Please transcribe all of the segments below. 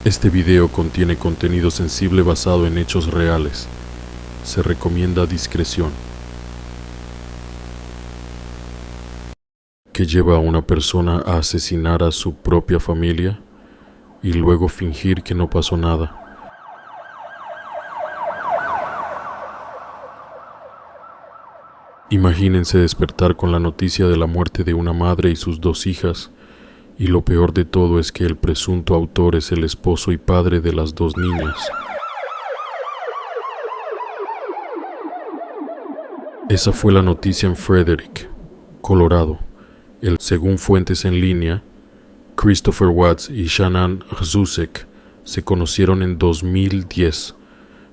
Este video contiene contenido sensible basado en hechos reales. Se recomienda discreción. ¿Qué lleva a una persona a asesinar a su propia familia y luego fingir que no pasó nada? Imagínense despertar con la noticia de la muerte de una madre y sus dos hijas, y lo peor de todo es que el presunto autor es el esposo y padre de las dos niñas. Esa fue la noticia en Frederick, Colorado. Según fuentes en línea, Christopher Watts y Shanann Rzusek se conocieron en 2010.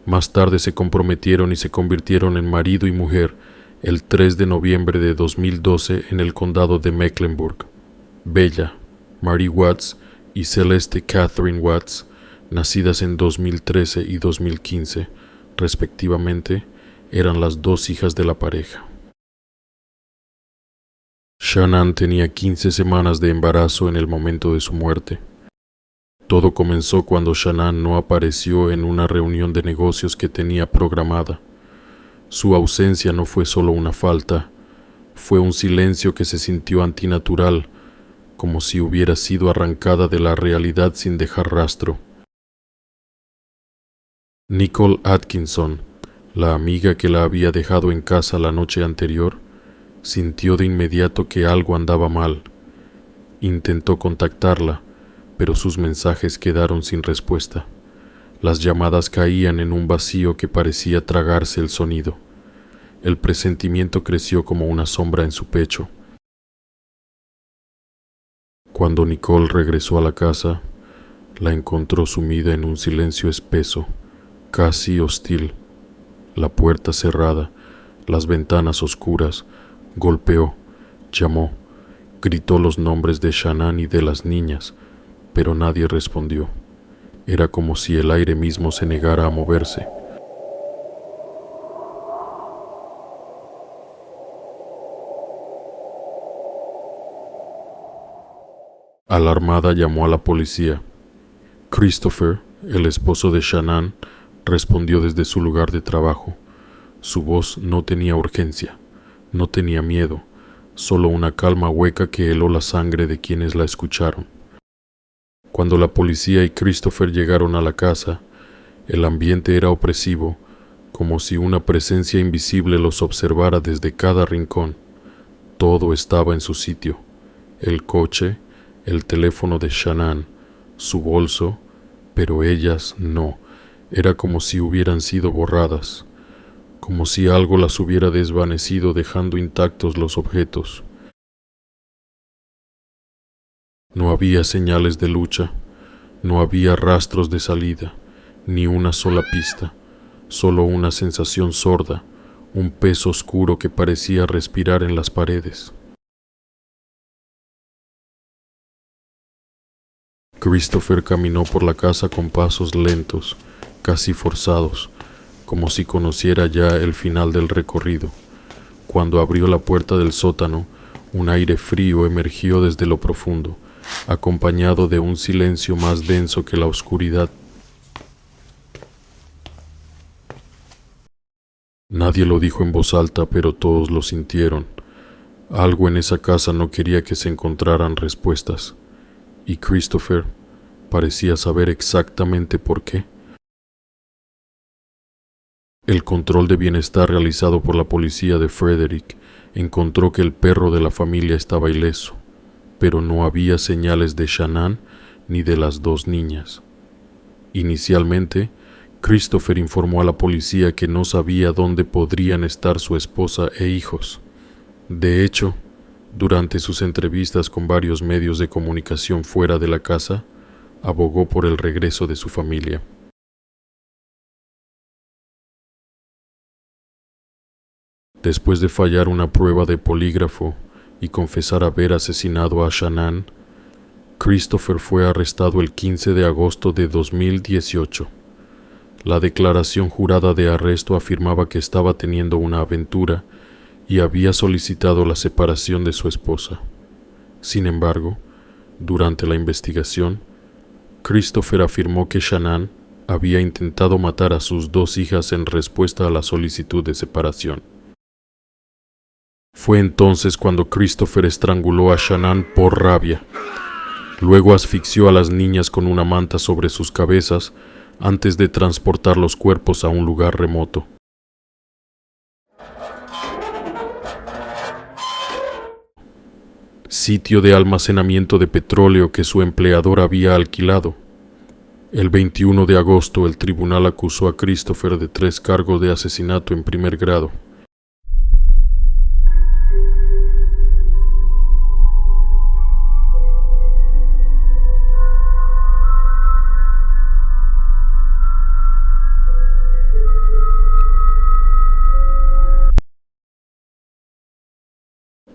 Más tarde se comprometieron y se convirtieron en marido y mujer el 3 de noviembre de 2012 en el condado de Mecklenburg. Bella Marie Watts y Celeste Catherine Watts, nacidas en 2013 y 2015, respectivamente, eran las dos hijas de la pareja. Shanann tenía 15 semanas de embarazo en el momento de su muerte. Todo comenzó cuando Shanann no apareció en una reunión de negocios que tenía programada. Su ausencia no fue solo una falta, fue un silencio que se sintió antinatural, como si hubiera sido arrancada de la realidad sin dejar rastro. Nicole Atkinson, la amiga que la había dejado en casa la noche anterior, sintió de inmediato que algo andaba mal. Intentó contactarla, pero sus mensajes quedaron sin respuesta. Las llamadas caían en un vacío que parecía tragarse el sonido. El presentimiento creció como una sombra en su pecho. Cuando Nicole regresó a la casa, la encontró sumida en un silencio espeso, casi hostil. La puerta cerrada, las ventanas oscuras. Golpeó, llamó, gritó los nombres de Shanann y de las niñas, pero nadie respondió. Era como si el aire mismo se negara a moverse. Alarmada llamó a la policía. Christopher, el esposo de Shanann, respondió desde su lugar de trabajo. Su voz no tenía urgencia. No tenía miedo, solo una calma hueca que heló la sangre de quienes la escucharon. Cuando la policía y Christopher llegaron a la casa, el ambiente era opresivo, como si una presencia invisible los observara desde cada rincón. Todo estaba en su sitio: el coche, el teléfono de Shanann, su bolso, pero ellas no. Era como si hubieran sido borradas, como si algo las hubiera desvanecido dejando intactos los objetos. No había señales de lucha, no había rastros de salida, ni una sola pista, solo una sensación sorda, un peso oscuro que parecía respirar en las paredes. Christopher caminó por la casa con pasos lentos, casi forzados, como si conociera ya el final del recorrido. Cuando abrió la puerta del sótano, un aire frío emergió desde lo profundo, acompañado de un silencio más denso que la oscuridad. Nadie lo dijo en voz alta, pero todos lo sintieron. Algo en esa casa no quería que se encontraran respuestas, y Christopher parecía saber exactamente por qué. El control de bienestar realizado por la policía de Frederick encontró que el perro de la familia estaba ileso, pero no había señales de Shanann ni de las dos niñas. Inicialmente, Christopher informó a la policía que no sabía dónde podrían estar su esposa e hijos. De hecho, durante sus entrevistas con varios medios de comunicación fuera de la casa, abogó por el regreso de su familia. Después de fallar una prueba de polígrafo y confesar haber asesinado a Shanann, Christopher fue arrestado el 15 de agosto de 2018. La declaración jurada de arresto afirmaba que estaba teniendo una aventura y había solicitado la separación de su esposa. Sin embargo, durante la investigación, Christopher afirmó que Shanann había intentado matar a sus 2 hijas en respuesta a la solicitud de separación. Fue entonces cuando Christopher estranguló a Shanann por rabia. Luego asfixió a las niñas con una manta sobre sus cabezas antes de transportar los cuerpos a un lugar remoto. Sitio de almacenamiento de petróleo que su empleador había alquilado. El 21 de agosto el tribunal acusó a Christopher de 3 cargos de asesinato en primer grado.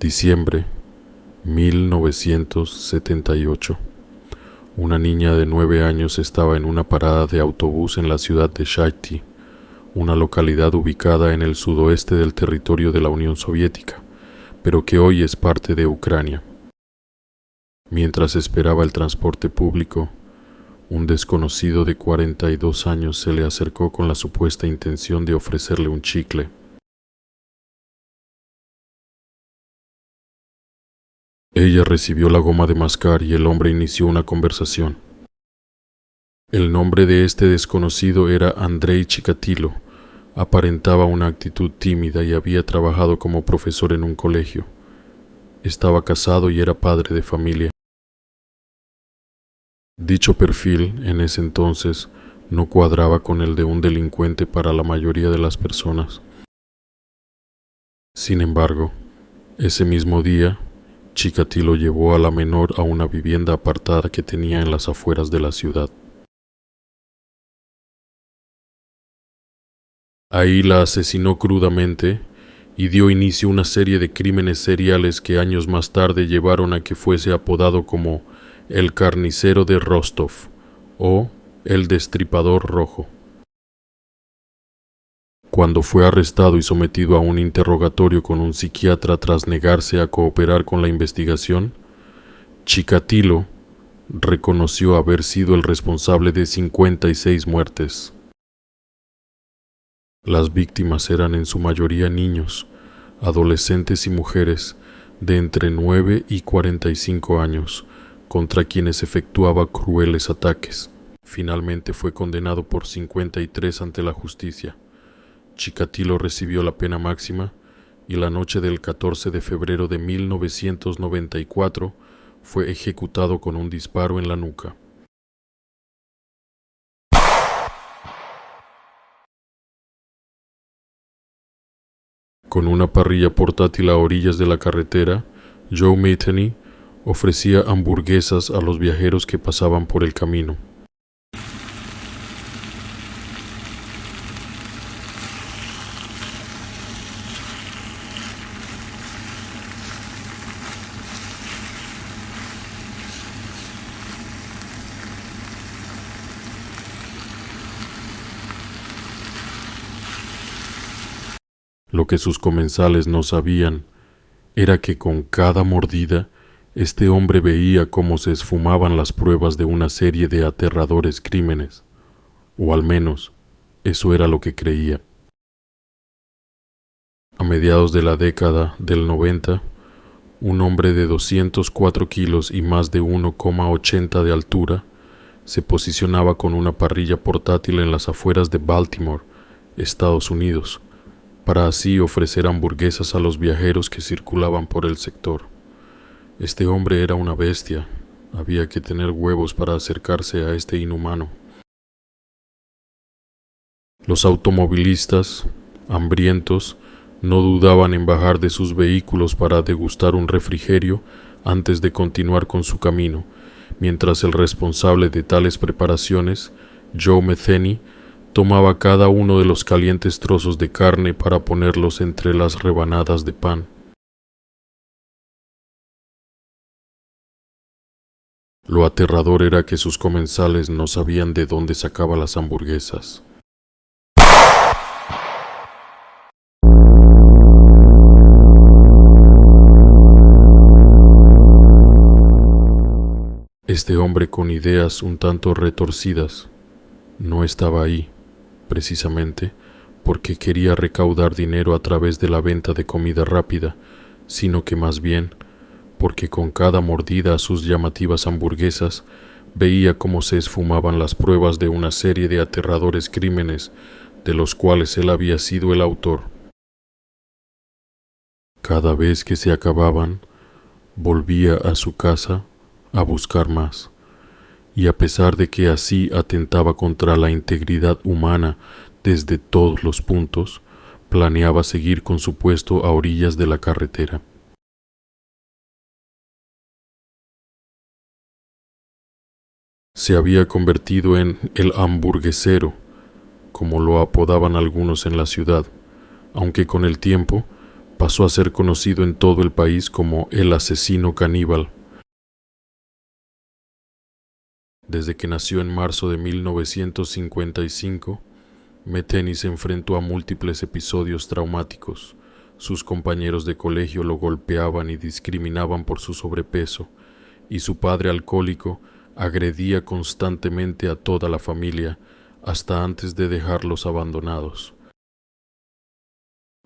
Diciembre 1978. Una niña de 9 años estaba en una parada de autobús en la ciudad de Shakhty, una localidad ubicada en el sudoeste del territorio de la Unión Soviética, pero que hoy es parte de Ucrania. Mientras esperaba el transporte público, un desconocido de 42 años se le acercó con la supuesta intención de ofrecerle un chicle. Ella recibió la goma de mascar y el hombre inició una conversación. El nombre de este desconocido era Andrei Chikatilo. Aparentaba una actitud tímida y había trabajado como profesor en un colegio. Estaba casado y era padre de familia. Dicho perfil, en ese entonces, no cuadraba con el de un delincuente para la mayoría de las personas. Sin embargo, ese mismo día, Chikatilo llevó a la menor a una vivienda apartada que tenía en las afueras de la ciudad. Ahí la asesinó crudamente y dio inicio a una serie de crímenes seriales que años más tarde llevaron a que fuese apodado como el carnicero de Rostov o el destripador rojo. Cuando fue arrestado y sometido a un interrogatorio con un psiquiatra tras negarse a cooperar con la investigación, Chikatilo reconoció haber sido el responsable de 56 muertes. Las víctimas eran en su mayoría niños, adolescentes y mujeres de entre 9 y 45 años, contra quienes efectuaba crueles ataques. Finalmente fue condenado por 53 ante la justicia. Chikatilo recibió la pena máxima y la noche del 14 de febrero de 1994 fue ejecutado con un disparo en la nuca. Con una parrilla portátil a orillas de la carretera, Joe Metheny ofrecía hamburguesas a los viajeros que pasaban por el camino. Lo que sus comensales no sabían era que con cada mordida, este hombre veía cómo se esfumaban las pruebas de una serie de aterradores crímenes, o al menos, eso era lo que creía. A mediados de la década del 90, un hombre de 204 kilos y más de 1,80 de altura se posicionaba con una parrilla portátil en las afueras de Baltimore, Estados Unidos, para así ofrecer hamburguesas a los viajeros que circulaban por el sector. Este hombre era una bestia, había que tener huevos para acercarse a este inhumano. Los automovilistas, hambrientos, no dudaban en bajar de sus vehículos para degustar un refrigerio antes de continuar con su camino, mientras el responsable de tales preparaciones, Joe Metheny, tomaba cada uno de los calientes trozos de carne para ponerlos entre las rebanadas de pan. Lo aterrador era que sus comensales no sabían de dónde sacaba las hamburguesas. Este hombre con ideas un tanto retorcidas no estaba ahí, precisamente, porque quería recaudar dinero a través de la venta de comida rápida, sino que más bien porque con cada mordida a sus llamativas hamburguesas veía cómo se esfumaban las pruebas de una serie de aterradores crímenes de los cuales él había sido el autor. Cada vez que se acababan, volvía a su casa a buscar más, y a pesar de que así atentaba contra la integridad humana desde todos los puntos, planeaba seguir con su puesto a orillas de la carretera. Se había convertido en el hamburguesero, como lo apodaban algunos en la ciudad, aunque con el tiempo pasó a ser conocido en todo el país como el asesino caníbal. Desde que nació en marzo de 1955, Metheny se enfrentó a múltiples episodios traumáticos. Sus compañeros de colegio lo golpeaban y discriminaban por su sobrepeso, y su padre alcohólico agredía constantemente a toda la familia hasta antes de dejarlos abandonados.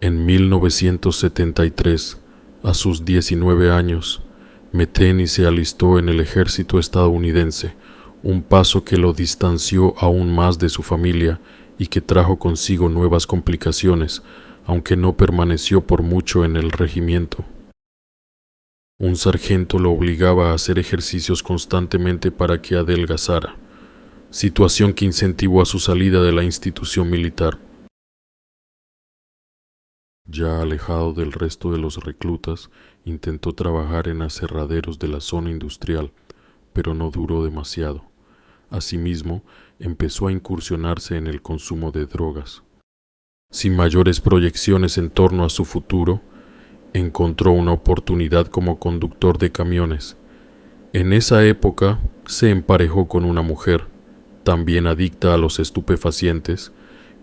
En 1973, a sus 19 años, Metheny se alistó en el ejército estadounidense, un paso que lo distanció aún más de su familia y que trajo consigo nuevas complicaciones, aunque no permaneció por mucho en el regimiento. Un sargento lo obligaba a hacer ejercicios constantemente para que adelgazara, situación que incentivó a su salida de la institución militar. Ya alejado del resto de los reclutas, intentó trabajar en aserraderos de la zona industrial, pero no duró demasiado. Asimismo, empezó a incursionarse en el consumo de drogas. Sin mayores proyecciones en torno a su futuro, encontró una oportunidad como conductor de camiones. En esa época se emparejó con una mujer, también adicta a los estupefacientes,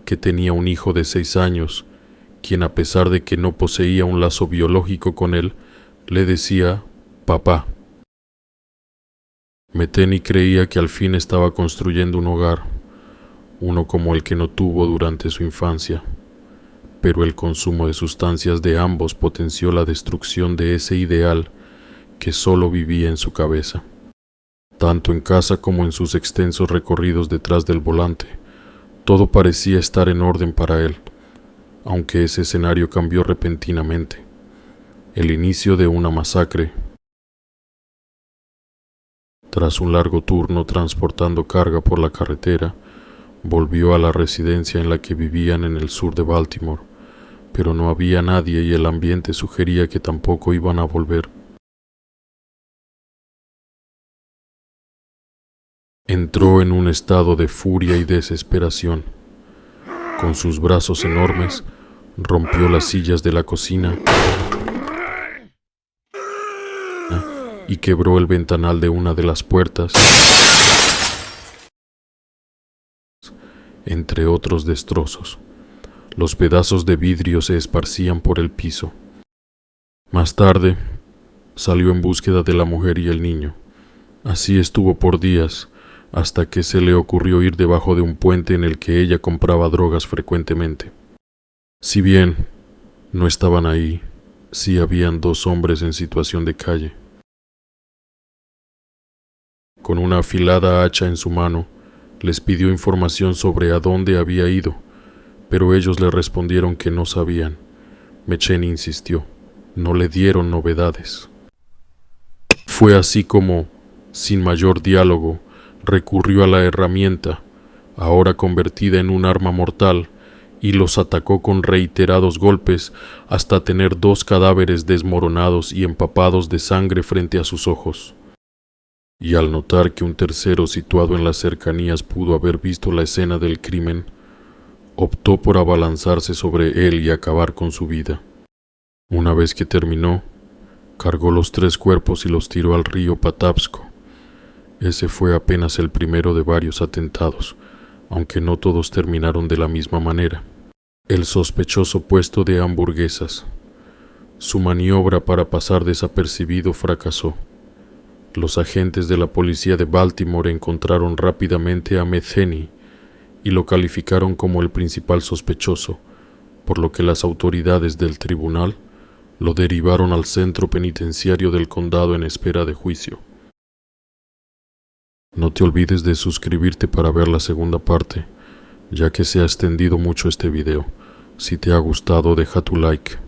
que tenía un hijo de 6 años, quien a pesar de que no poseía un lazo biológico con él, le decía papá. Metheny creía que al fin estaba construyendo un hogar, uno como el que no tuvo durante su infancia, pero el consumo de sustancias de ambos potenció la destrucción de ese ideal que solo vivía en su cabeza. Tanto en casa como en sus extensos recorridos detrás del volante, todo parecía estar en orden para él, aunque ese escenario cambió repentinamente. El inicio de una masacre. Tras un largo turno transportando carga por la carretera, volvió a la residencia en la que vivían en el sur de Baltimore, pero no había nadie y el ambiente sugería que tampoco iban a volver. Entró en un estado de furia y desesperación. Con sus brazos enormes, rompió las sillas de la cocina y quebró el ventanal de una de las puertas, entre otros destrozos. Los pedazos de vidrio se esparcían por el piso. Más tarde, salió en búsqueda de la mujer y el niño. Así estuvo por días, hasta que se le ocurrió ir debajo de un puente en el que ella compraba drogas frecuentemente. Si bien no estaban ahí, sí habían 2 hombres en situación de calle. Con una afilada hacha en su mano, les pidió información sobre a dónde había ido, pero ellos le respondieron que no sabían. Metheny insistió, no le dieron novedades. Fue así como, sin mayor diálogo, recurrió a la herramienta, ahora convertida en un arma mortal, y los atacó con reiterados golpes hasta tener 2 cadáveres desmoronados y empapados de sangre frente a sus ojos. Y al notar que un tercero situado en las cercanías pudo haber visto la escena del crimen, optó por abalanzarse sobre él y acabar con su vida. Una vez que terminó, cargó los 3 cuerpos y los tiró al río Patapsco. Ese fue apenas el primero de varios atentados, aunque no todos terminaron de la misma manera. El sospechoso puesto de hamburguesas. Su maniobra para pasar desapercibido fracasó. Los agentes de la policía de Baltimore encontraron rápidamente a Metheny y lo calificaron como el principal sospechoso, por lo que las autoridades del tribunal lo derivaron al centro penitenciario del condado en espera de juicio. No te olvides de suscribirte para ver la segunda parte, ya que se ha extendido mucho este video. Si te ha gustado, deja tu like.